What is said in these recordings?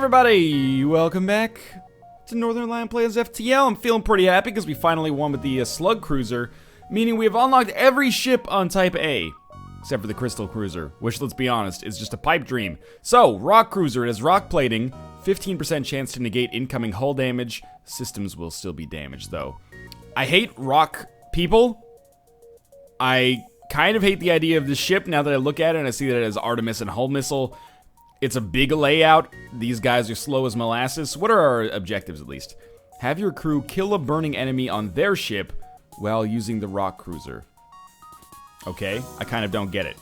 everybody! Welcome back to Northern Lion Plays FTL. I'm feeling pretty happy because we finally won with the Slug Cruiser, meaning we have unlocked every ship on Type A, except for the Crystal Cruiser, which, let's be honest, is just a pipe dream. So, Rock Cruiser, it has rock plating, 15% chance to negate incoming hull damage. Systems will still be damaged, though. I hate rock people. I kind of hate the idea of this ship now that I look at it and I see that it has Artemis and hull missile. It's a big layout. These guys are slow as molasses. What are our objectives, at least? Have your crew kill a burning enemy on their ship while using the rock cruiser. Okay, I kind of don't get it.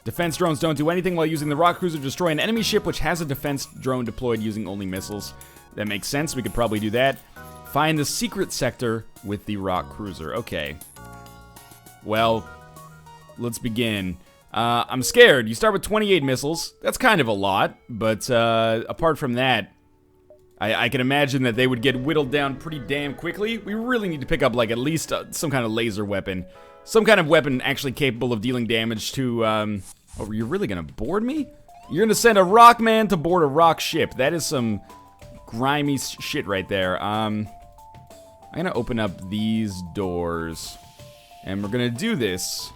Defense drones don't do anything while using the rock cruiser. Destroy an enemy ship which has a defense drone deployed using only missiles. That makes sense. We could probably do that. Find the secret sector with the rock cruiser. Okay. Well, let's begin. I'm scared. You start with 28 missiles. That's kind of a lot, but apart from that, I can imagine that they would get whittled down pretty damn quickly. We really need to pick up, like, at least some kind of laser weapon. Some kind of weapon actually capable of dealing damage to, Oh, you're really gonna board me? You're gonna send a rock man to board a rock ship. That is some grimy shit right there. I'm gonna open up these doors, and we're gonna do this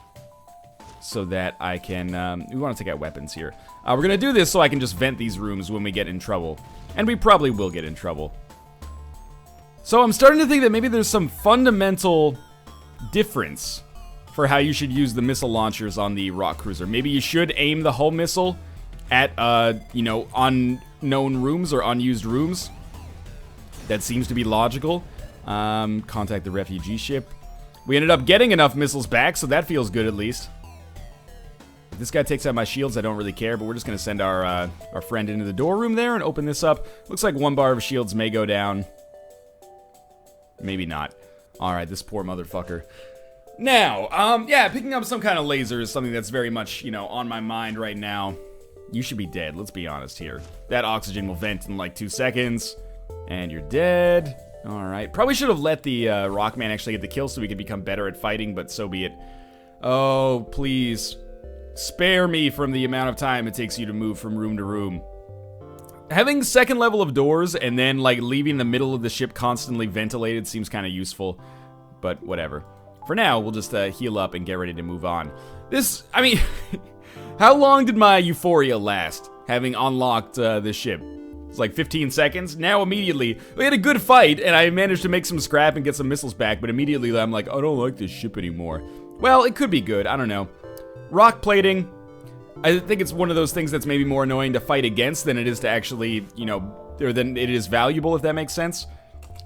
so that I can, we want to take out weapons here. We're going to do this so I can just vent these rooms when we get in trouble. And we probably will get in trouble. So I'm starting to think that maybe there's some fundamental difference for how you should use the missile launchers on the rock cruiser. Maybe you should aim the hull missile at, you know, unknown rooms or unused rooms. That seems to be logical. Contact the refugee ship. We ended up getting enough missiles back, so that feels good at least. If this guy takes out my shields, I don't really care, but we're just going to send our friend into the door room there and open this up. Looks like one bar of shields may go down. Maybe not. Alright, this poor motherfucker. Now, yeah, picking up some kind of laser is something that's very much, you know, on my mind right now. You should be dead, let's be honest here. That oxygen will vent in like 2 seconds. And you're dead. Alright, probably should have let the Rockman actually get the kill so we could become better at fighting, but so be it. Oh, please. Spare me from the amount of time it takes you to move from room to room. Having second level of doors and then, like, leaving the middle of the ship constantly ventilated seems kind of useful. But whatever. For now, we'll just heal up and get ready to move on. This, I mean, how long did my euphoria last, having unlocked this ship? It's like 15 seconds. Now immediately, we had a good fight, and I managed to make some scrap and get some missiles back, but immediately I'm like, I don't like this ship anymore. Well, it could be good, I don't know. Rock plating, I think it's one of those things that's maybe more annoying to fight against than it is to actually, you know, or than it is valuable, if that makes sense.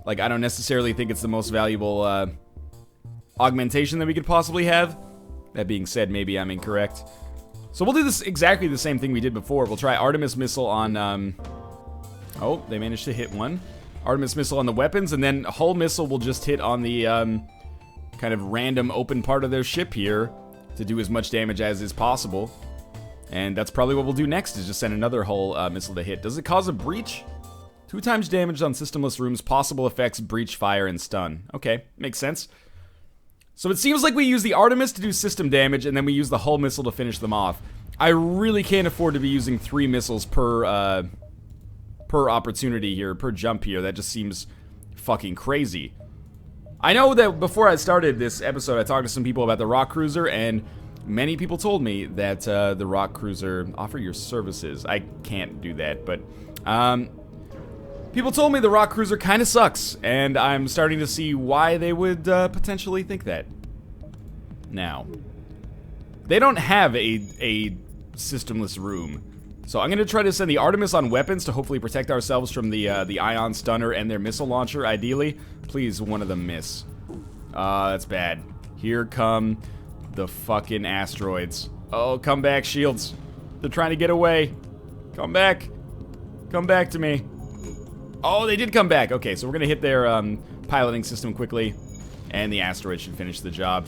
Like, I don't necessarily think it's the most valuable augmentation that we could possibly have. That being said, maybe I'm incorrect. So we'll do this exactly the same thing we did before. We'll try Artemis missile on, oh, they managed to hit one. Artemis missile on the weapons, and then hull missile will just hit on the, kind of random open part of their ship here to do as much damage as is possible. And that's probably what we'll do next, is just send another hull missile to hit. Does it cause a breach? 2 times damage on systemless rooms, possible effects, breach, fire, and stun. Okay, makes sense. So it seems like we use the Artemis to do system damage, and then we use the hull missile to finish them off. I really can't afford to be using 3 missiles per opportunity here, per jump here. That just seems fucking crazy. I know that before I started this episode, I talked to some people about the Rock Cruiser, and many people told me that the Rock Cruiser offer your services. I can't do that, but people told me the Rock Cruiser kind of sucks, and I'm starting to see why they would potentially think that. Now, they don't have a systemless room, so I'm going to try to send the Artemis on weapons to hopefully protect ourselves from the ion stunner and their missile launcher, ideally. Please, one of them miss. That's bad. Here come the fucking asteroids. Oh, come back, shields. They're trying to get away. Come back. Come back to me. Oh, they did come back. Okay, so we're going to hit their piloting system quickly, and the asteroid should finish the job.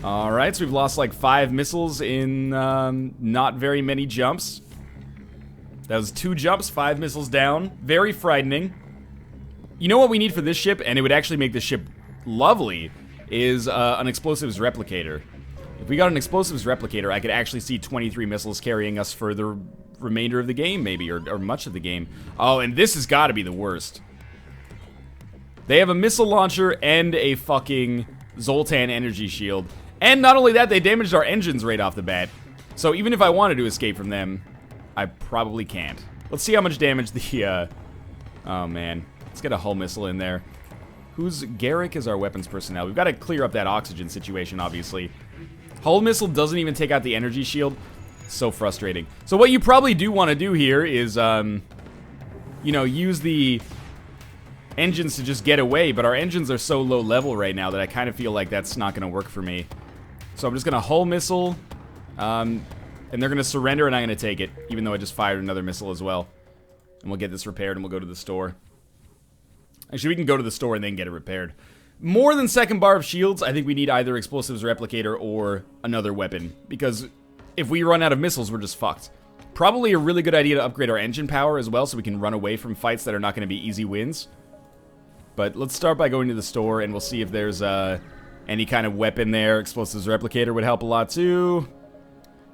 Alright, so we've lost like 5 missiles in not very many jumps. That was 2 jumps, 5 missiles down. Very frightening. You know what we need for this ship, and it would actually make this ship lovely, is an explosives replicator. If we got an explosives replicator, I could actually see 23 missiles carrying us further remainder of the game, maybe, or much of the game. Oh, and this has got to be the worst. They have a missile launcher and a fucking Zoltan energy shield. And not only that, they damaged our engines right off the bat. So even if I wanted to escape from them, I probably can't. Let's see how much damage the, oh man. Let's get a hull missile in there. Who's Garrick is our weapons personnel. We've got to clear up that oxygen situation, obviously. Hull missile doesn't even take out the energy shield. So frustrating. So what you probably do want to do here is, you know, use the engines to just get away, but our engines are so low level right now that I kind of feel like that's not going to work for me. So I'm just going to hull missile, and they're going to surrender, and I'm going to take it, even though I just fired another missile as well. And we'll get this repaired, and we'll go to the store. Actually, we can go to the store and then get it repaired. More than second bar of shields, I think we need either explosives replicator or another weapon, because if we run out of missiles, we're just fucked. Probably a really good idea to upgrade our engine power as well, so we can run away from fights that are not going to be easy wins. But let's start by going to the store, and we'll see if there's any kind of weapon there. Explosives replicator would help a lot too.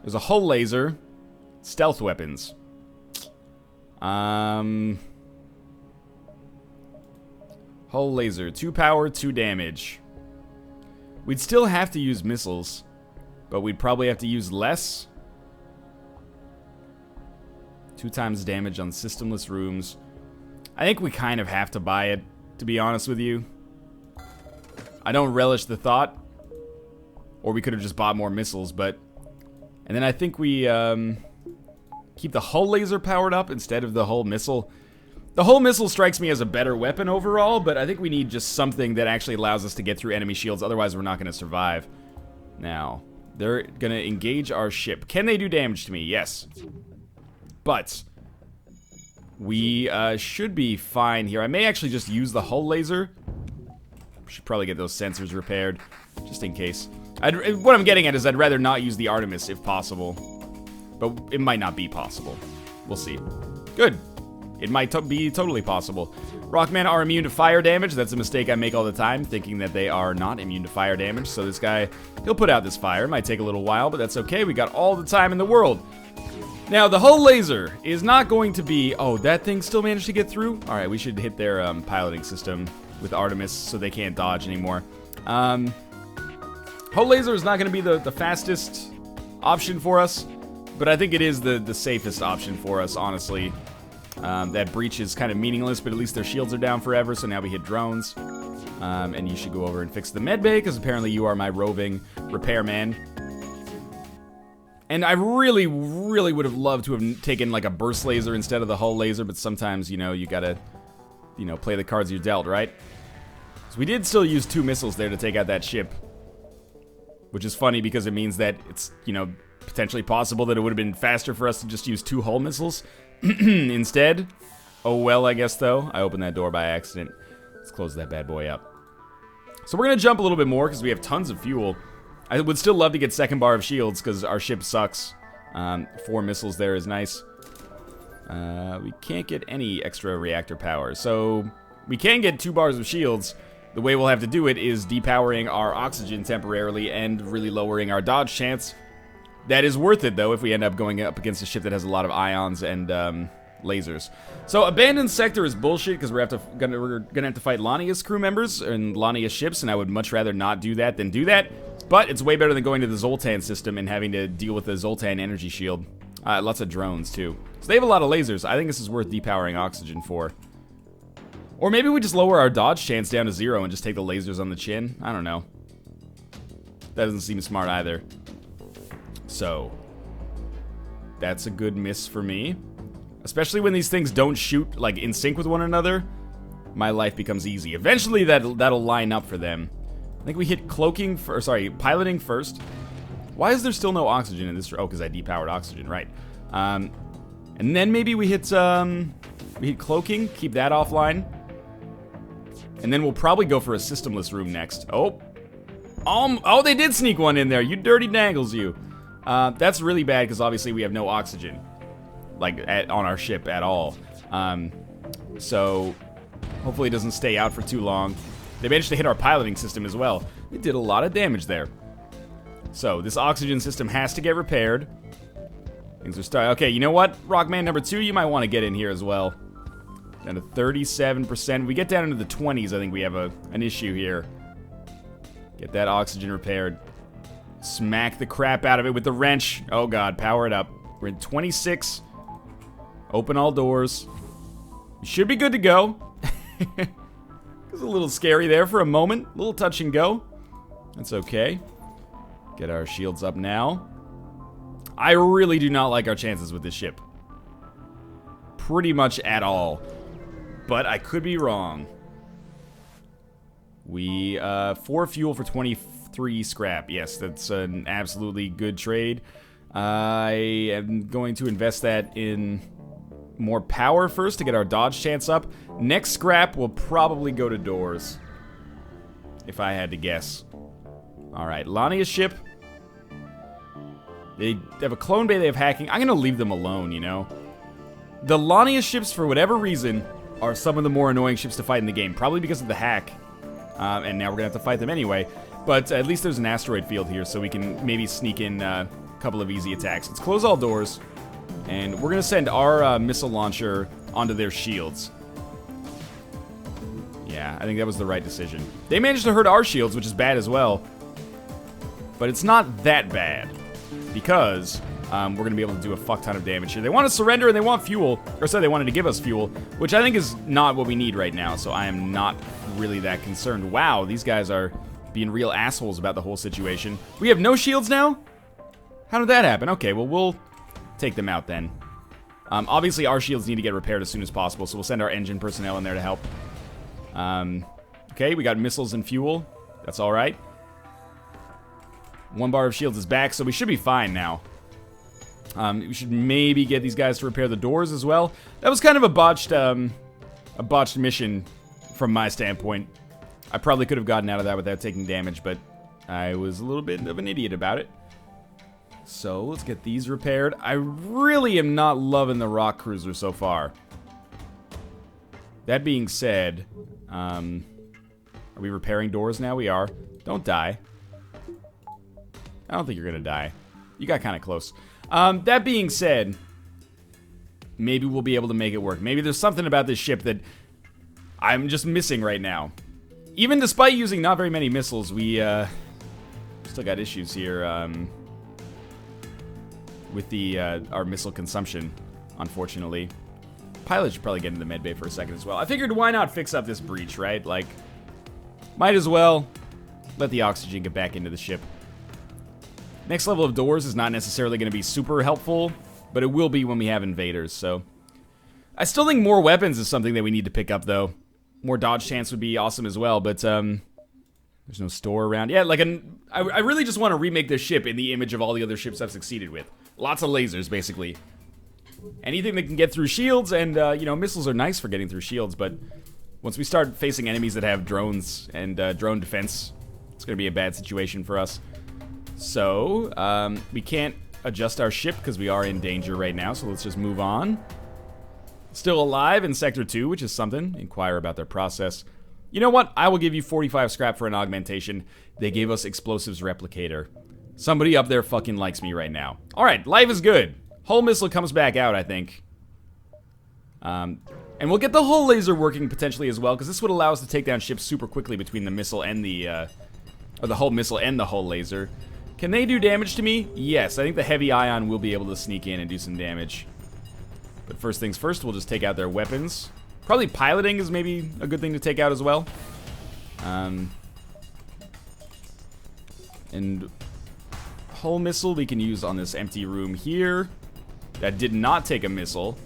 There's a hull laser. Stealth weapons. Hull laser. 2 power, 2 damage. We'd still have to use missiles, but we'd probably have to use less. 2 times damage on systemless rooms. I think we kind of have to buy it, to be honest with you. I don't relish the thought. Or we could have just bought more missiles, but... And then I think we keep the hull laser powered up instead of the hull missile. The hull missile strikes me as a better weapon overall, but I think we need just something that actually allows us to get through enemy shields, otherwise we're not going to survive. Now, they're going to engage our ship. Can they do damage to me? Yes. But we should be fine here. I may actually just use the hull laser. Should probably get those sensors repaired, just in case. What I'm getting at is I'd rather not use the Artemis if possible. But it might not be possible. We'll see. Good. It might be totally possible. Rockmen are immune to fire damage. That's a mistake I make all the time, thinking that they are not immune to fire damage. So this guy, he'll put out this fire. It might take a little while, but that's okay. We got all the time in the world. Now, the hull laser is not going to be... Oh, that thing still managed to get through? All right, we should hit their piloting system with Artemis so they can't dodge anymore. Hull laser is not going to be the fastest option for us, but I think it is the safest option for us, honestly. That breach is kind of meaningless, but at least their shields are down forever, so now we hit drones. And you should go over and fix the medbay, because apparently you are my roving repairman. And I really, really would have loved to have taken, like, a burst laser instead of the hull laser, but sometimes, you know, you gotta, you know, play the cards you're dealt, right? So we did still use 2 missiles there to take out that ship. Which is funny because it means that it's, you know, potentially possible that it would have been faster for us to just use 2 hull missiles instead. Oh well, I guess, though. I opened that door by accident. Let's close that bad boy up. So we're going to jump a little bit more because we have tons of fuel. I would still love to get second bar of shields because our ship sucks. 4 missiles there is nice. We can't get any extra reactor power. So we can get 2 bars of shields. The way we'll have to do it is depowering our oxygen temporarily and really lowering our dodge chance. That is worth it, though, if we end up going up against a ship that has a lot of ions and lasers. So abandoned sector is bullshit because we're gonna have to fight Lania's crew members and Lania's ships, and I would much rather not do that than do that. But it's way better than going to the Zoltan system and having to deal with the Zoltan energy shield. Lots of drones, too. So they have a lot of lasers. I think this is worth depowering oxygen for. Or maybe we just lower our dodge chance down to 0 and just take the lasers on the chin. I don't know. That doesn't seem smart either. So, that's a good miss for me. Especially when these things don't shoot, like, in sync with one another. My life becomes easy. Eventually, that'll line up for them. I think we hit cloaking, piloting first. Why is there still no oxygen in this? Oh, because I depowered oxygen, right. And then maybe we hit cloaking, keep that offline. And then we'll probably go for a systemless room next. Oh, they did sneak one in there. You dirty dangles, you. That's really bad because obviously we have no oxygen, like on our ship at all. So hopefully it doesn't stay out for too long. They managed to hit our piloting system as well. It did a lot of damage there. So this oxygen system has to get repaired. Things are starting. Okay, you know what? Rockman number 2, you might want to get in here as well. Down to 37%. We get down into the 20s, I think we have an issue here. Get that oxygen repaired. Smack the crap out of it with the wrench. Oh god, power it up. We're in 26. Open all doors. We should be good to go. It was a little scary there for a moment. A little touch and go. That's okay. Get our shields up now. I really do not like our chances with this ship. Pretty much at all. But I could be wrong. We, 4 fuel for 23 scrap. Yes, that's an absolutely good trade. I am going to invest that in more power first to get our dodge chance up. Next scrap will probably go to doors. If I had to guess. Alright, Lania's ship. They have a clone bay, they have hacking. I'm gonna leave them alone, you know? The Lania ships, for whatever reason, are some of the more annoying ships to fight in the game. Probably because of the hack. And now we're gonna have to fight them anyway. But at least there's an asteroid field here, so we can maybe sneak in a couple of easy attacks. Let's close all doors. And we're gonna send our missile launcher onto their shields. Yeah, I think that was the right decision. They managed to hurt our shields, which is bad as well. But it's not that bad. Because we're going to be able to do a fuck ton of damage here. They want to surrender and they want fuel. Or so they wanted to give us fuel. Which I think is not what we need right now. So I am not really that concerned. Wow, these guys are being real assholes about the whole situation. We have no shields now? How did that happen? Okay, well, we'll take them out then. Obviously, our shields need to get repaired as soon as possible. So we'll send our engine personnel in there to help. Okay, we got missiles and fuel. That's alright. 1 bar of shields is back, so we should be fine now. We should maybe get these guys to repair the doors as well. That was kind of a botched mission from my standpoint. I probably could have gotten out of that without taking damage, but I was a little bit of an idiot about it. So let's get these repaired. I really am not loving the rock cruiser so far. That being said, are we repairing doors now? We are. Don't die. I don't think you're gonna die. You got kind of close. That being said, maybe we'll be able to make it work. Maybe there's something about this ship that I'm just missing right now. Even despite using not very many missiles, we still got issues here with the our missile consumption, unfortunately. Pilot should probably get into the medbay for a second as well. I figured why not fix up this breach, right? Like, might as well let the oxygen get back into the ship. Next level of doors is not necessarily going to be super helpful, but it will be when we have invaders, so. I still think more weapons is something that we need to pick up, though. More dodge chance would be awesome as well, but, there's no store around. Yeah, like, I really just want to remake this ship in the image of all the other ships I've succeeded with. Lots of lasers, basically. Anything that can get through shields, and, you know, missiles are nice for getting through shields, but once we start facing enemies that have drones and drone defense, it's going to be a bad situation for us. So, we can't adjust our ship because we are in danger right now, so let's just move on. Still alive in Sector 2, which is something. Inquire about their process. You know what? I will give you 45 scrap for an augmentation. They gave us explosives replicator. Somebody up there fucking likes me right now. Alright, life is good. Hull missile comes back out, I think. And we'll get the hull laser working potentially as well, because this would allow us to take down ships super quickly between the missile and the, or the hull missile and the hull laser. Can they do damage to me? Yes, I think the heavy ion will be able to sneak in and do some damage. But first things first, we'll just take out their weapons. Probably piloting is maybe a good thing to take out as well. And hull missile we can use on this empty room here. That did not take a missile.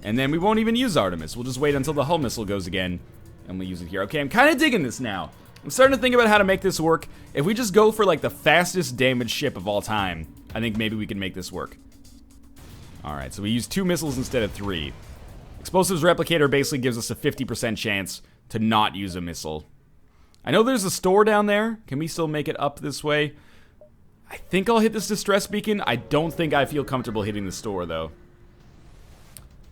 And then we won't even use Artemis. We'll just wait until the hull missile goes again, and we'll use it here. Okay, I'm kind of digging this now. I'm starting to think about how to make this work. If we just go for, like, the fastest damaged ship of all time, I think maybe we can make this work. Alright, so we use 2 missiles instead of 3. Explosives Replicator basically gives us a 50% chance to not use a missile. I know there's a store down there. Can we still make it up this way? I think I'll hit this distress beacon. I don't think I feel comfortable hitting the store, though.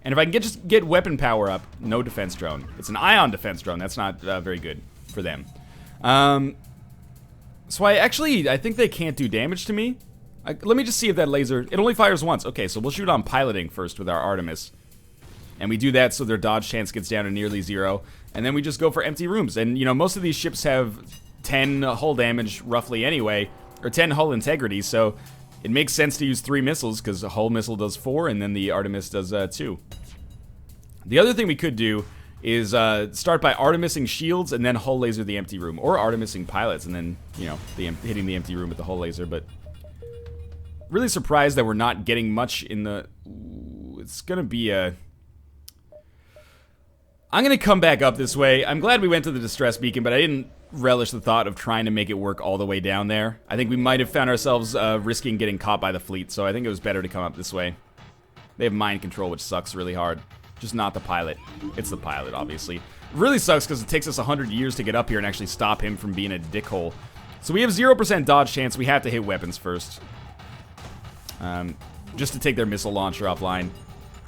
And if I can just get weapon power up, no defense drone. It's an ion defense drone. That's not very good for them. So I think they can't do damage to me. Let me just see if that laser... It only fires once. Okay, so we'll shoot on piloting first with our Artemis. And we do that so their dodge chance gets down to nearly 0. And then we just go for empty rooms. And, you know, most of these ships have 10 hull damage roughly anyway. Or 10 hull integrity, so it makes sense to use 3 missiles, because the hull missile does 4, and then the Artemis does 2. The other thing we could do is start by Artemising shields and then hull laser the empty room. Or Artemising pilots and then, you know, hitting the empty room with the hull laser, but... Really surprised that we're not getting much in the... Ooh, it's gonna be a... I'm gonna come back up this way. I'm glad we went to the distress beacon, but I didn't relish the thought of trying to make it work all the way down there. I think we might have found ourselves risking getting caught by the fleet, so I think it was better to come up this way. They have mind control, which sucks really hard. Just not the pilot. It's the pilot, obviously. It really sucks because it takes us 100 years to get up here and actually stop him from being a dickhole. So we have 0% dodge chance. We have to hit weapons first. Just to take their missile launcher offline.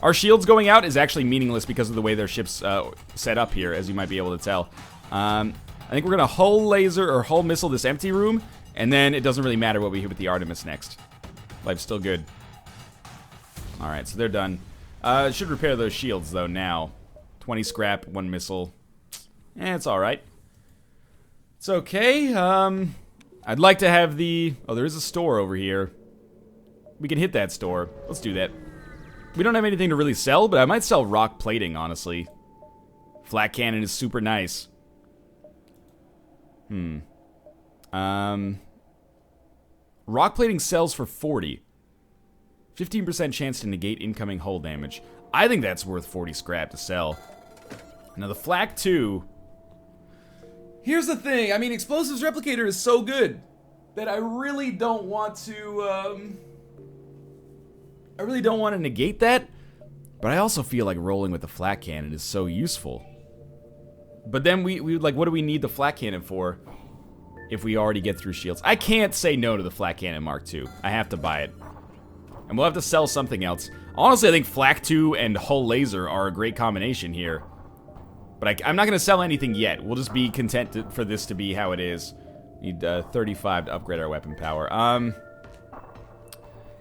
Our shields going out is actually meaningless because of the way their ship's set up here, as you might be able to tell. I think we're going to hull laser or hull missile this empty room, and then it doesn't really matter what we hit with the Artemis next. Life's still good. Alright, so they're done. Should repair those shields, though, now. 20 scrap, 1 missile. It's alright. It's okay. I'd like to have the... Oh, there is a store over here. We can hit that store. Let's do that. We don't have anything to really sell, but I might sell rock plating, honestly. Flat cannon is super nice. Rock plating sells for 40. 15% chance to negate incoming hull damage. I think that's worth 40 scrap to sell. Now the Flak 2. Here's the thing. I mean, Explosives Replicator is so good that I really don't want to, I really don't want to negate that, but I also feel like rolling with the flak cannon is so useful. But then we like, what do we need the flak cannon for if we already get through shields? I can't say no to the flak cannon Mark II. I have to buy it. And we'll have to sell something else. Honestly, I think flak 2 and hull laser are a great combination here. But I'm not going to sell anything yet. We'll just be content for this to be how it is. Need 35 to upgrade our weapon power. And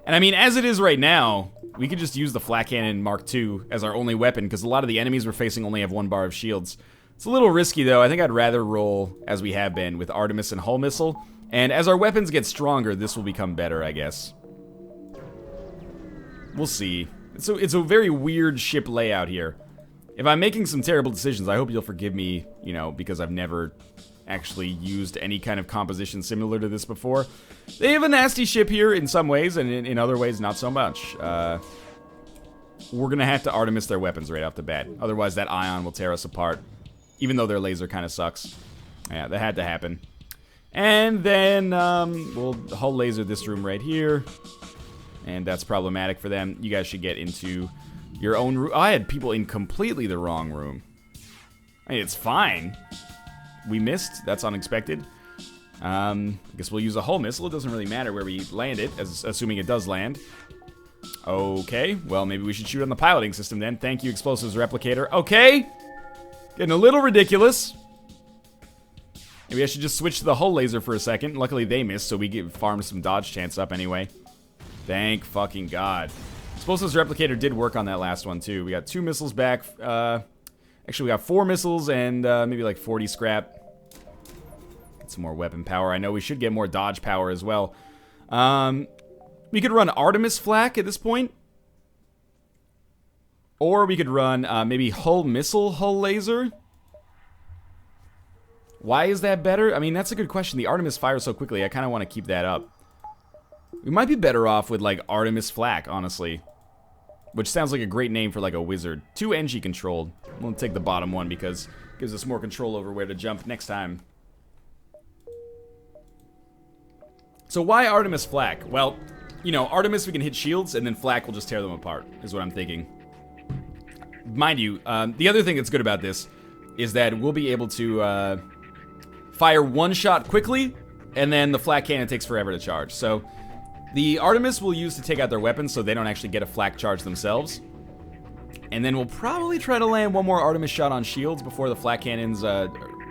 I mean, as it is right now, we could just use the Flak Cannon Mark II as our only weapon, because a lot of the enemies we're facing only have 1 bar of shields. It's a little risky, though. I think I'd rather roll, as we have been, with Artemis and Hull Missile. And as our weapons get stronger, this will become better, I guess. We'll see. It's a very weird ship layout here. If I'm making some terrible decisions, I hope you'll forgive me, you know, because I've never actually used any kind of composition similar to this before. They have a nasty ship here in some ways, and in other ways not so much. We're gonna have to Artemis their weapons right off the bat. Otherwise that ion will tear us apart. Even though their laser kind of sucks. Yeah, that had to happen. And then we'll hull laser this room right here. And that's problematic for them. You guys should get into your own room. I had people in completely the wrong room. I mean, it's fine. We missed. That's unexpected. I guess we'll use a hull missile. It doesn't really matter where we land it, assuming it does land. Okay, well, maybe we should shoot on the piloting system then. Thank you, Explosives Replicator. Okay! Getting a little ridiculous. Maybe I should just switch to the hull laser for a second. Luckily, they missed, so we get farmed some dodge chance up anyway. Thank fucking God. Explosives Replicator did work on that last one, too. We got 2 missiles back. Actually, we got 4 missiles and maybe like 40 scrap. Get some more weapon power. I know we should get more dodge power as well. We could run Artemis Flak at this point. Or we could run maybe Hull Missile, Hull Laser. Why is that better? I mean, that's a good question. The Artemis fires so quickly. I kind of want to keep that up. We might be better off with, like, Artemis Flak, honestly. Which sounds like a great name for, like, a wizard. 2 NG controlled. We'll take the bottom one because it gives us more control over where to jump next time. So why Artemis Flak? Well, you know, Artemis we can hit shields, and then Flak will just tear them apart, is what I'm thinking. Mind you, the other thing that's good about this is that we'll be able to fire 1 shot quickly, and then the flak cannon takes forever to charge. So the Artemis we'll use to take out their weapons so they don't actually get a flak charge themselves. And then we'll probably try to land 1 more Artemis shot on shields before the flak cannon's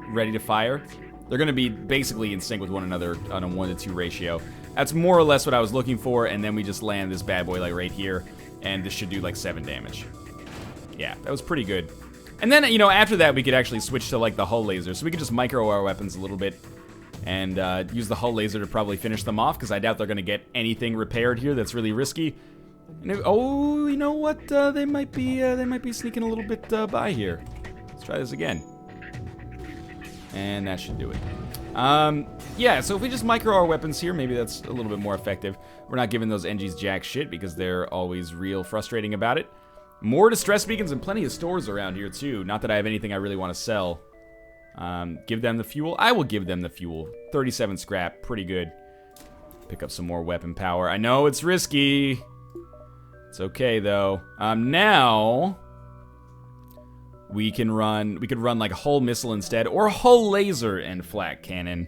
ready to fire. They're going to be basically in sync with one another on a 1-to-2 ratio. That's more or less what I was looking for, and then we just land this bad boy like right here, and this should do like 7 damage. Yeah, that was pretty good. And then, you know, after that, we could actually switch to like the hull laser, so we could just micro our weapons a little bit and use the hull laser to probably finish them off, because I doubt they're going to get anything repaired here that's really risky. And oh, you know what? They might be sneaking a little bit by here. Let's try this again. And that should do it. Yeah, so if we just micro our weapons here, maybe that's a little bit more effective. We're not giving those NGs jack shit because they're always real frustrating about it. More distress beacons and plenty of stores around here too. Not that I have anything I really want to sell. Give them the fuel. I will give them the fuel. 37 scrap, pretty good. Pick up some more weapon power. I know it's risky. It's okay though. Now we could run like a hull missile instead, or a hull laser and flak cannon.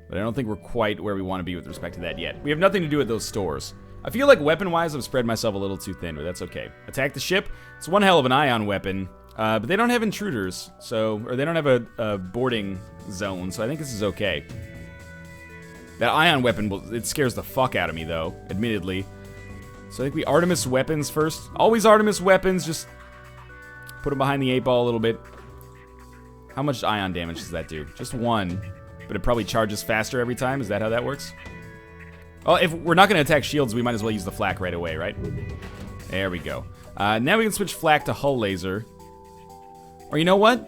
But I don't think we're quite where we want to be with respect to that yet. We have nothing to do with those stores. I feel like weapon-wise I've spread myself a little too thin, but that's okay. Attack the ship. It's one hell of an ion weapon, but they don't have intruders, or they don't have a boarding zone, so I think this is okay. That ion weapon, it scares the fuck out of me though, admittedly. So I think we Artemis weapons first. Always Artemis weapons, just put them behind the 8-ball a little bit. How much ion damage does that do? Just 1. But it probably charges faster every time. Is that how that works? Oh, if we're not going to attack shields, we might as well use the flak right away, right? There we go. Now we can switch flak to hull laser. Or you know what?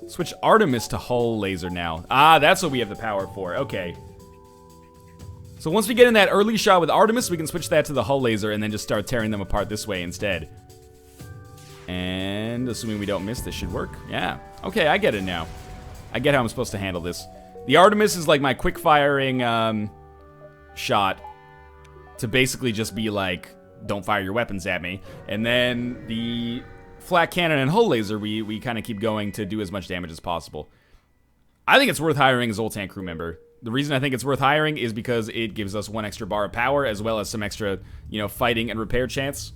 Switch Artemis to hull laser now. Ah, that's what we have the power for. Okay. So once we get in that early shot with Artemis, we can switch that to the hull laser and then just start tearing them apart this way instead. And assuming we don't miss, this should work. Yeah. Okay, I get it now. I get how I'm supposed to handle this. The Artemis is like my quick-firing shot to basically just be like, don't fire your weapons at me. And then the flak cannon and hull laser, we kind of keep going to do as much damage as possible. I think it's worth hiring a Zoltan crew member. The reason I think it's worth hiring is because it gives us 1 extra bar of power, as well as some extra, you know, fighting and repair chance.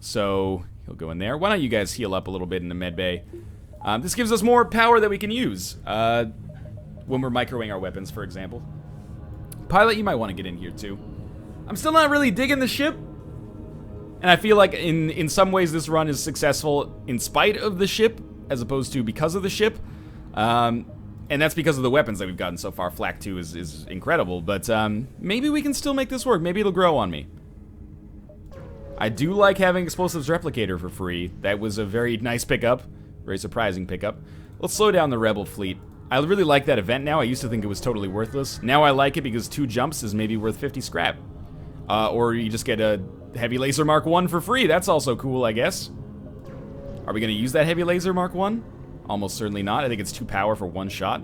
So he'll go in there. Why don't you guys heal up a little bit in the med bay? This gives us more power that we can use when we're microing our weapons, for example. Pilot, you might want to get in here too. I'm still not really digging the ship, and I feel like in some ways this run is successful in spite of the ship, as opposed to because of the ship. And that's because of the weapons that we've gotten so far. Flak 2 is incredible, but maybe we can still make this work. Maybe it'll grow on me. I do like having Explosives Replicator for free. That was a very nice pickup. Very surprising pickup. Let's slow down the Rebel fleet. I really like that event now. I used to think it was totally worthless. Now I like it because 2 jumps is maybe worth 50 scrap. Or you just get a Heavy Laser Mark 1 for free. That's also cool, I guess. Are we going to use that Heavy Laser Mark 1? Almost certainly not. I think it's too power for 1 shot.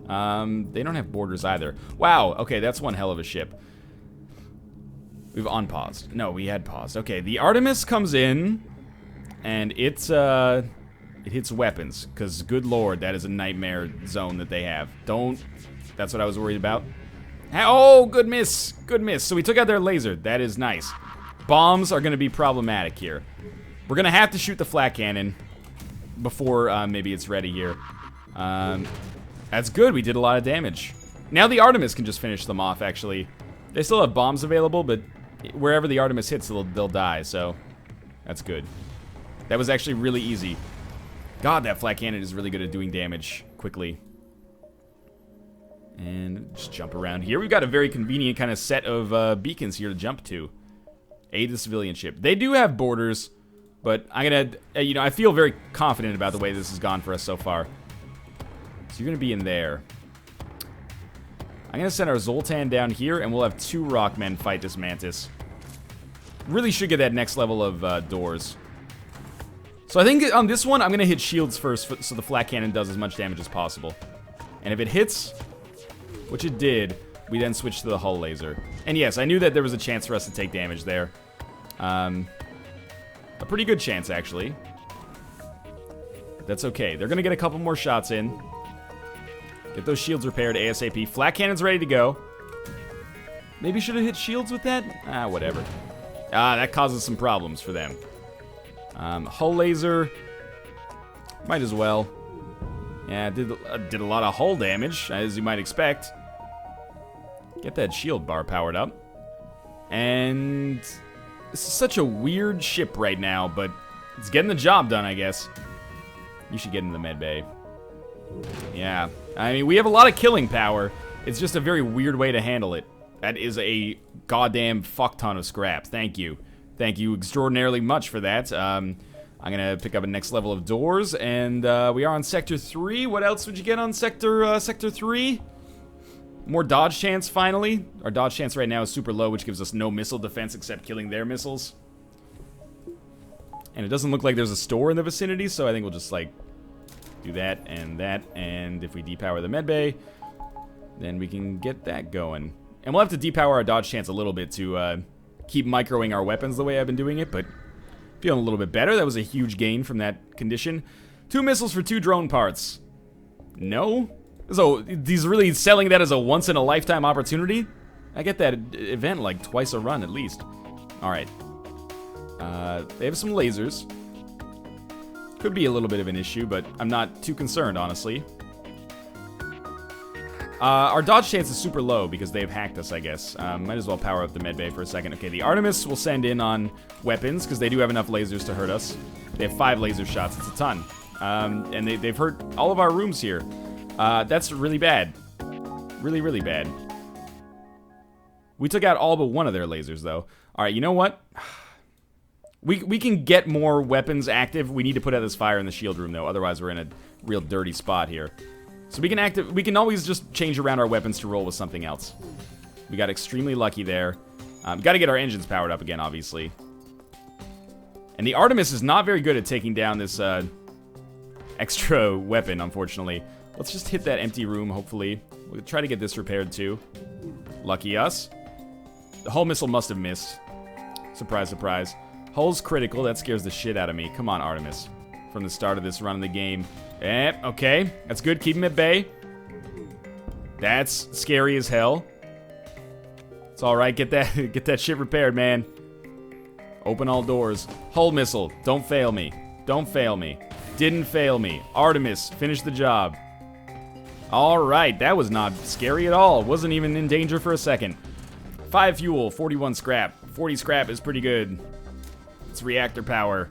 They don't have borders either. Wow, okay, that's one hell of a ship. We've unpaused. No, we had paused. Okay, the Artemis comes in, and it hits weapons, because good lord, that is a nightmare zone that they have. Don't. That's what I was worried about. Oh, good miss. Good miss. So we took out their laser. That is nice. Bombs are going to be problematic here. We're going to have to shoot the flak cannon before maybe it's ready here. That's good. We did a lot of damage. Now the Artemis can just finish them off, actually. They still have bombs available, but wherever the Artemis hits, they'll die, so that's good. That was actually really easy. God, that flak cannon is really good at doing damage quickly. And just jump around here. We've got a very convenient kind of set of beacons here to jump to. Aid the civilian ship. They do have borders, but I'm gonna, you know, I feel very confident about the way this has gone for us so far. So you're gonna be in there. I'm gonna send our Zoltan down here, and we'll have 2 Rockmen fight this Mantis. Really should get that next level of doors. So I think on this one, I'm gonna hit shields first, so the flak cannon does as much damage as possible. And if it hits, which it did, we then switch to the hull laser. And yes, I knew that there was a chance for us to take damage there. A pretty good chance, actually. But that's okay. They're gonna get a couple more shots in. Get those shields repaired ASAP. Flak cannon's ready to go. Maybe should have hit shields with that? Ah, whatever. Ah, that causes some problems for them. Hull laser. Might as well. Yeah, did a lot of hull damage, as you might expect. Get that shield bar powered up. And this is such a weird ship right now, but it's getting the job done, I guess. You should get in the med bay. Yeah, I mean, we have a lot of killing power. It's just a very weird way to handle it. That is a goddamn fuck ton of scrap. Thank you. Thank you extraordinarily much for that. I'm gonna pick up a next level of doors, and we are on Sector 3. What else would you get on Sector 3? More dodge chance, finally. Our dodge chance right now is super low, which gives us no missile defense except killing their missiles. And it doesn't look like there's a store in the vicinity, so I think we'll just, like, do that, and if we depower the medbay, then we can get that going. And we'll have to depower our dodge chance a little bit to keep microing our weapons the way I've been doing it, but feeling a little bit better. That was a huge gain from that condition. 2 missiles for 2 drone parts. No? So, he's really selling that as a once-in-a-lifetime opportunity? I get that event like twice a run at least. Alright. They have some lasers. Could be a little bit of an issue, but I'm not too concerned, honestly. Our dodge chance is super low because they've hacked us, I guess. Might as well power up the medbay for a second. Okay, the Artemis will send in on weapons because they do have enough lasers to hurt us. They have 5 laser shots. It's a ton. And they've hurt all of our rooms here. That's really bad. Really, really bad. We took out all but one of their lasers, though. Alright, you know what? We can get more weapons active. We need to put out this fire in the shield room, though. Otherwise, we're in a real dirty spot here. So we can always just change around our weapons to roll with something else. We got extremely lucky there. Got to get our engines powered up again, obviously. And the Artemis is not very good at taking down this extra weapon, unfortunately. Let's just hit that empty room, hopefully. We'll try to get this repaired, too. Lucky us. The hull missile must have missed. Surprise, surprise. Hull's critical. That scares the shit out of me. Come on, Artemis. From the start of this run of the game. Okay. That's good. Keep him at bay. That's scary as hell. It's alright. Get that shit repaired, man. Open all doors. Hull missile. Don't fail me. Don't fail me. Didn't fail me. Artemis, finish the job. Alright, that was not scary at all. Wasn't even in danger for a second. 5 fuel, 41 scrap. 40 scrap is pretty good. It's reactor power.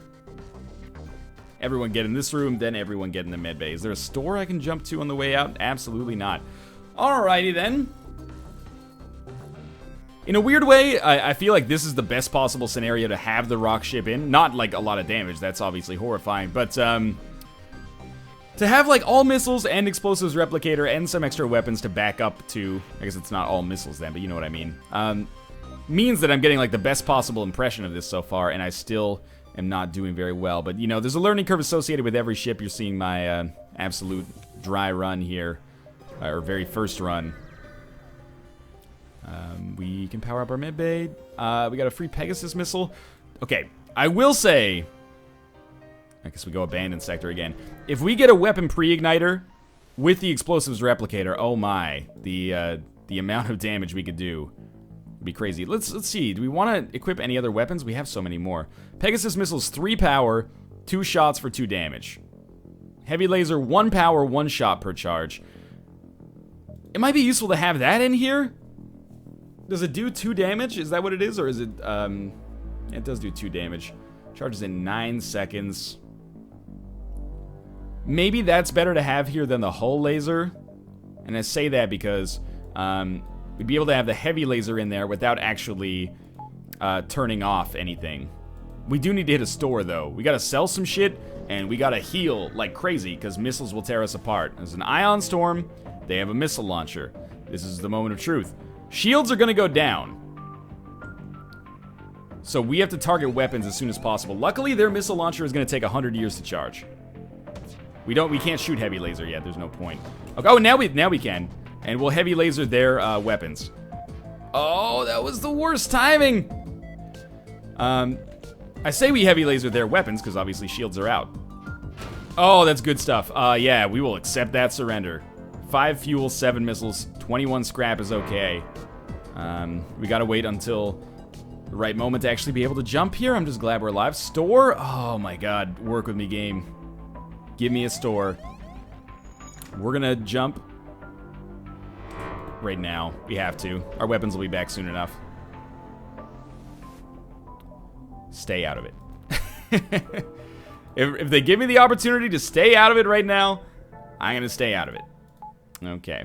Everyone get in this room, then everyone get in the medbay. Is there a store I can jump to on the way out? Absolutely not. Alrighty then. In a weird way, I feel like this is the best possible scenario to have the rock ship in. Not like a lot of damage, that's obviously horrifying, but to have like all missiles and explosives replicator and some extra weapons to back up to, I guess it's not all missiles then, but you know what I mean, means that I'm getting like the best possible impression of this so far, and I still am not doing very well. But you know, there's a learning curve associated with every ship. You're seeing my absolute dry run here, or very first run. We can power up our medbay. We got a free Pegasus missile. Okay, I will say, I guess we go abandoned sector again. If we get a weapon pre-igniter with the explosives replicator, oh my, the amount of damage we could do would be crazy. Let's see. Do we want to equip any other weapons? We have so many more. Pegasus missiles, 3 power, 2 shots for 2 damage. Heavy laser, 1 power, 1 shot per charge. It might be useful to have that in here. Does it do 2 damage? Is that what it is? Or is it, it does do 2 damage. Charges in 9 seconds. Maybe that's better to have here than the hull laser. And I say that because, we'd be able to have the heavy laser in there without actually, turning off anything. We do need to hit a store, though. We gotta sell some shit, and we gotta heal like crazy, because missiles will tear us apart. There's an ion storm. They have a missile launcher. This is the moment of truth. Shields are gonna go down. So we have to target weapons as soon as possible. Luckily, their missile launcher is gonna take 100 years to charge. We can't shoot heavy laser yet. There's no point. Okay, oh, now we can. And we'll heavy laser their weapons. Oh, that was the worst timing. I say we heavy laser their weapons because obviously shields are out. Oh, that's good stuff. Yeah, we will accept that surrender. 5 fuel, 7 missiles, 21 scrap is okay. We gotta wait until the right moment to actually be able to jump here. I'm just glad we're alive. Store? Oh my god, work with me, game. Give me a store. We're gonna jump. right now. We have to. Our weapons will be back soon enough. Stay out of it. If they give me the opportunity to stay out of it right now, I'm gonna stay out of it. Okay.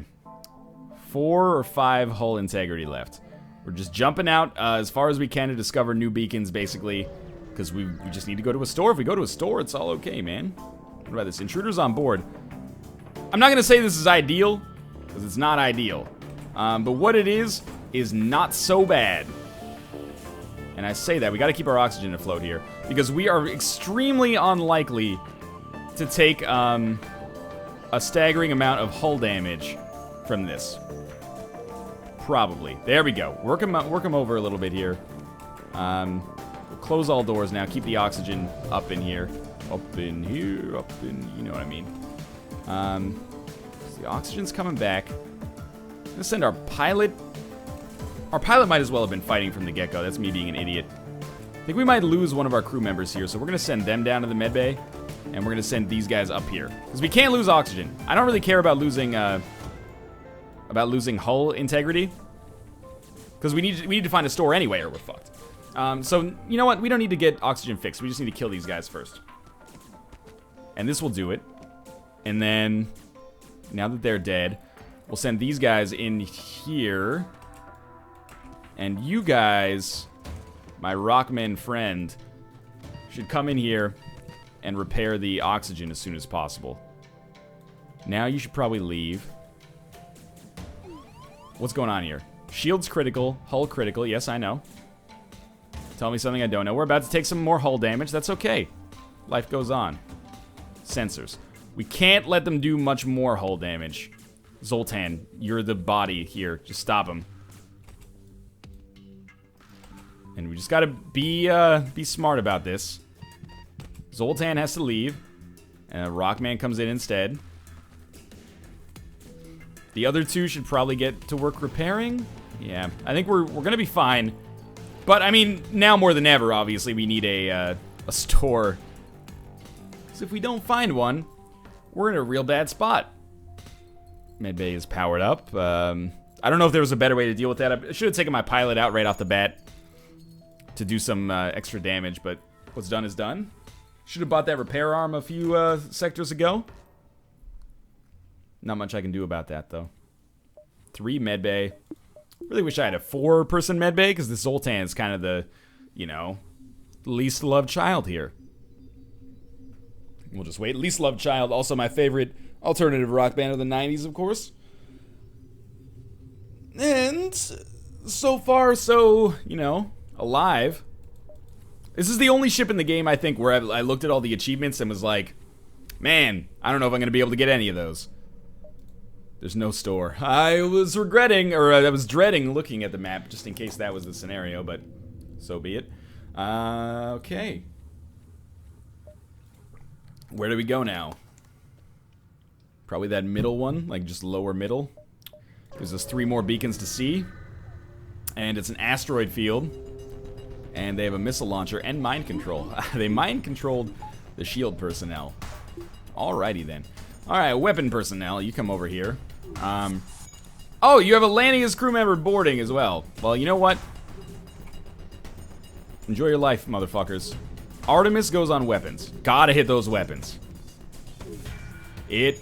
4 or 5 hull integrity left. We're just jumping out as far as we can to discover new beacons, basically. Because we just need to go to a store. If we go to a store, it's all okay, man. What about this? Intruders on board. I'm not gonna say this is ideal, because it's not ideal. But what it is not so bad. And I say that, we gotta keep our oxygen afloat here. Because we are extremely unlikely to take a staggering amount of hull damage from this. Probably. There we go. Work them over a little bit here. We'll close all doors now. Keep the oxygen up in here. Up in here, up in... you know what I mean. So the oxygen's coming back. I'm gonna send our pilot... Our pilot might as well have been fighting from the get-go. That's me being an idiot. I think we might lose one of our crew members here, so we're gonna send them down to the medbay, and we're gonna send these guys up here. Because we can't lose oxygen. I don't really care about losing hull integrity. Because we need to find a store anyway, or we're fucked. So, you know what? We don't need to get oxygen fixed. We just need to kill these guys first. And this will do it. And then, now that they're dead, we'll send these guys in here. And you guys, my Rockman friend, should come in here and repair the oxygen as soon as possible. Now you should probably leave. What's going on here? Shield's critical, hull critical, yes, I know. Tell me something I don't know. We're about to take some more hull damage, that's okay. Life goes on. Sensors. We can't let them do much more hull damage. Zoltan, you're the body here. Just stop him. And we just gotta be smart about this. Zoltan has to leave. And Rockman comes in instead. The other two should probably get to work repairing. Yeah, I think we're gonna be fine. But, I mean, now more than ever, obviously, we need a store. Because if we don't find one, we're in a real bad spot. Medbay is powered up. I don't know if there was a better way to deal with that. I should have taken my pilot out right off the bat to do some extra damage, but what's done is done. Should have bought that repair arm a few sectors ago. Not much I can do about that, though. 3 medbay. Really wish I had a 4-person medbay, because the Zoltan is kind of the, you know, least loved child here. We'll just wait. Least loved child, also my favorite alternative rock band of the 90s, of course. And so far, so, you know, alive. This is the only ship in the game, I think, where I looked at all the achievements and was like, man, I don't know if I'm going to be able to get any of those. There's no store. I was regretting, or I was dreading looking at the map, just in case that was the scenario, but so be it. Okay. Where do we go now? Probably that middle one, like just lower middle. Gives us 3 more beacons to see. And it's an asteroid field. And they have a missile launcher and mind control. They mind controlled the shield personnel. Alrighty then. Alright, weapon personnel, you come over here. Oh, you have a Lanius crew member boarding as well. Well, you know what? Enjoy your life, motherfuckers. Artemis goes on weapons. Gotta hit those weapons. It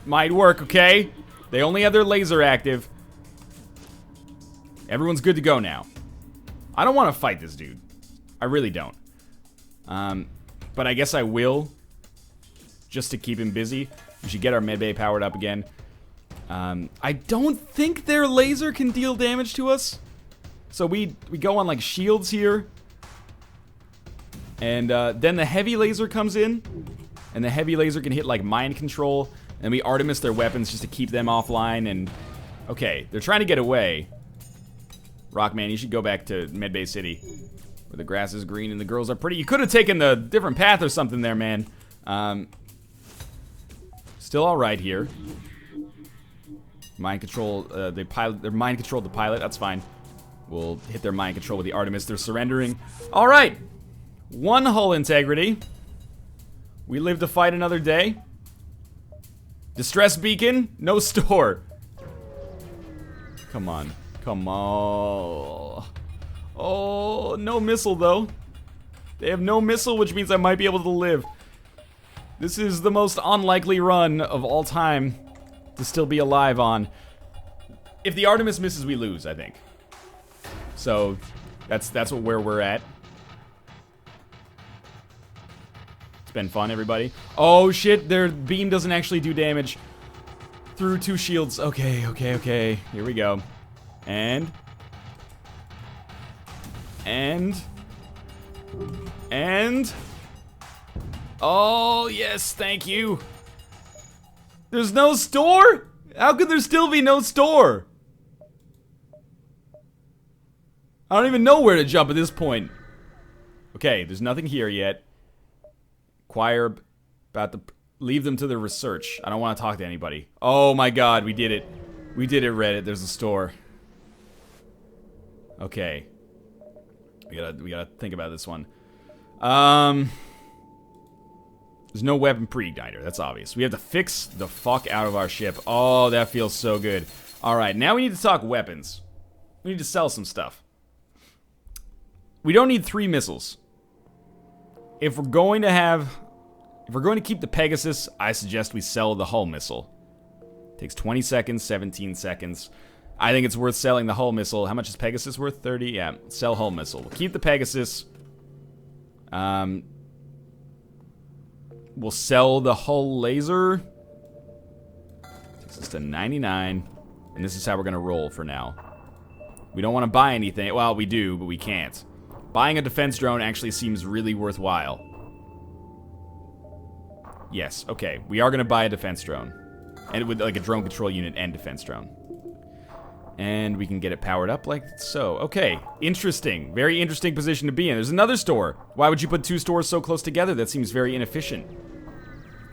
might work, okay? They only have their laser active. Everyone's good to go now. I don't want to fight this dude. I really don't. But I guess I will. Just to keep him busy. We should get our medbay powered up again. I don't think their laser can deal damage to us. So we go on like shields here. And then the heavy laser comes in. And the heavy laser can hit like mind control. And we Artemis their weapons just to keep them offline. And okay, they're trying to get away. Rockman, you should go back to Medbay City. Where the grass is green and the girls are pretty. You could have taken the different path or something there, man. Still alright here. Mind control, they're mind controlled the pilot, that's fine. We'll hit their mind control with the Artemis, they're surrendering. Alright! 1 hull integrity. We live to fight another day. Distress beacon, no store. Come on. Come on. Oh, no missile, though. They have no missile, which means I might be able to live. This is the most unlikely run of all time to still be alive on. If the Artemis misses, we lose, I think. So, that's where we're at. It's been fun, everybody. Oh, shit, their beam doesn't actually do damage. Through 2 shields. Okay, okay, okay. Here we go. And... Oh, yes, thank you. There's no store? How could there still be no store? I don't even know where to jump at this point. Okay, there's nothing here yet. Choir about to leave them to their research. I don't want to talk to anybody. Oh my god, we did it. We did it, Reddit. There's a store. Okay. We gotta think about this one. There's no weapon pre-igniter. That's obvious. We have to fix the fuck out of our ship. Oh, that feels so good. Alright, now we need to talk weapons. We need to sell some stuff. We don't need 3 missiles. If we're going to keep the Pegasus, I suggest we sell the hull missile. Takes 20 seconds, 17 seconds. I think it's worth selling the hull missile. How much is Pegasus worth? 30? Yeah, sell hull missile. We'll keep the Pegasus. We'll sell the hull laser. Takes us to 99. And this is how we're going to roll for now. We don't want to buy anything. Well, we do, but we can't. Buying a defense drone actually seems really worthwhile. Yes, okay. We are going to buy a defense drone. And with like a drone control unit and defense drone. And we can get it powered up like so. Okay, interesting. Very interesting position to be in. There's another store. Why would you put 2 stores so close together? That seems very inefficient.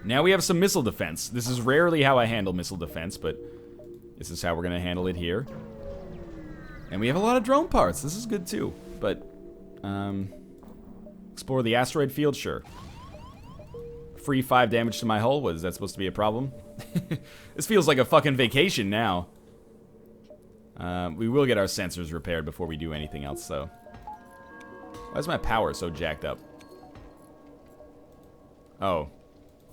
Now we have some missile defense. This is rarely how I handle missile defense, but this is how we're going to handle it here. And we have a lot of drone parts. This is good too. But, explore the asteroid field? Sure. Free 5 damage to my hull? Was that supposed to be a problem? This feels like a fucking vacation now. We will get our sensors repaired before we do anything else, though. Why is my power so jacked up? Oh.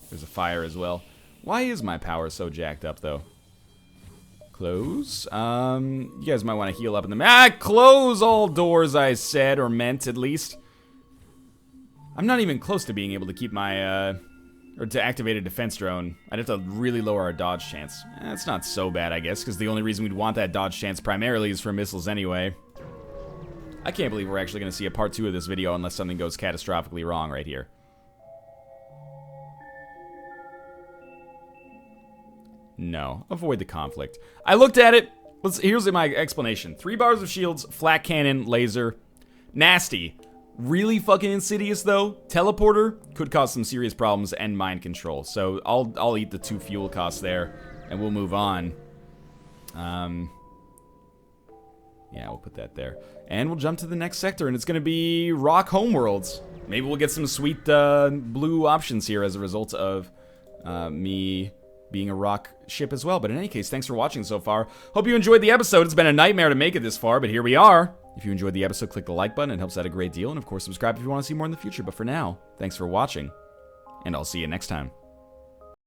There's a fire as well. Why is my power so jacked up, though? Close. You guys might want to heal up in the... close all doors, I said, or meant, at least. I'm not even close to being able to keep my, or to activate a defense drone. I'd have to really lower our dodge chance. That's not so bad, I guess, because the only reason we'd want that dodge chance primarily is for missiles anyway. I can't believe we're actually going to see a part 2 of this video unless something goes catastrophically wrong right here. No. Avoid the conflict. I looked at it. Here's my explanation. 3 bars of shields, flat cannon, laser. Nasty. Really fucking insidious, though. Teleporter could cause some serious problems and mind control. So I'll eat the 2 fuel costs there, and we'll move on. Yeah, we'll put that there. And we'll jump to the next sector, and it's going to be Rock Homeworlds. Maybe we'll get some sweet blue options here as a result of me being a rock ship as well. But in any case, thanks for watching so far. Hope you enjoyed the episode. It's been a nightmare to make it this far, but here we are. If you enjoyed the episode, click the like button. It helps out a great deal. And of course, subscribe if you want to see more in the future. But for now, thanks for watching, and I'll see you next time.